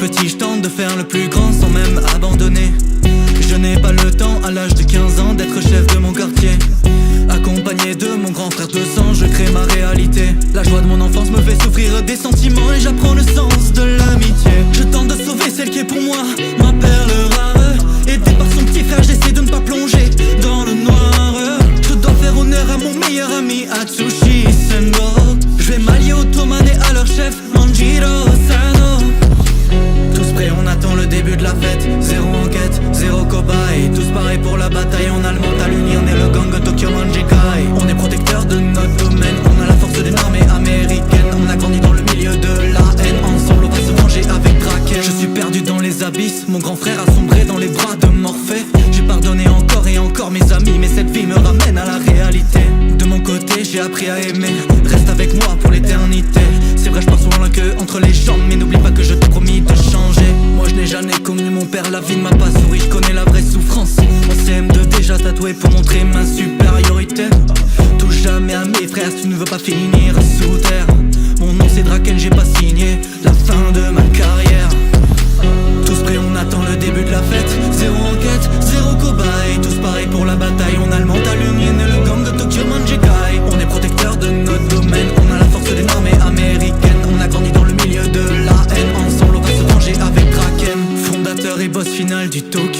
petit, je tente de faire le plus grand sans même abandonner. Je n'ai pas le temps à l'âge de 15 ans d'être chef de mon quartier. Accompagné de mon grand frère de sang, je crée ma réalité. La joie de mon enfance me fait souffrir des sentiments et j'apprends le sens de l'amitié. Je tente de sauver celle qui est pour moi ma perle rare. Aidé par son petit frère, j'essaie de ne pas plonger dans le noir. Je dois faire honneur à mon meilleur ami Atsushi Sengo. Je vais m'allier aux Toman et à leur chef Manjiro Sano. Tous prêts, on attend le début de la fête. Zéro enquête, zéro cobaye. Tous pareils pour la bataille, on a le mental uni, on est le gang Tokyo Manjikai. On est protecteur de notre domaine, on a la force d'une armée américaine. On a grandi dans le milieu de la haine, ensemble on va se venger avec Kraken. Je suis perdu dans les abysses, mon grand frère a sombré dans les bras de Morphée. J'ai pardonné encore et encore mes amis, mais cette vie me ramène à la réalité. De mon côté j'ai appris à aimer, reste avec moi pour l'éternité. C'est vrai je pense souvent la queue entre les jambes, mais n'oublie pas que je t'ai promis de changer. Moi je n'ai jamais connu mon père, la vie ne m'a pas souri, je connais la vraie souffrance. En CM2 déjà tatoué pour montrer ma supériorité. Touche jamais à mes frères si tu ne veux pas finir sous terre. Mon nom c'est Draken, j'ai pas signé la fin de ma carrière. Tous prêts, on attend le début de la fête. Zéro enquête, zéro cobaye. Tous pareils pour la bataille, on a le mental union et le gang de Tokyo Manjikai. On est protecteur de notre domaine, on a la force d'une armée américaine. On a grandi dans le milieu de la haine, ensemble on va se venger avec Kraken. Fondateur et boss final du Tokyo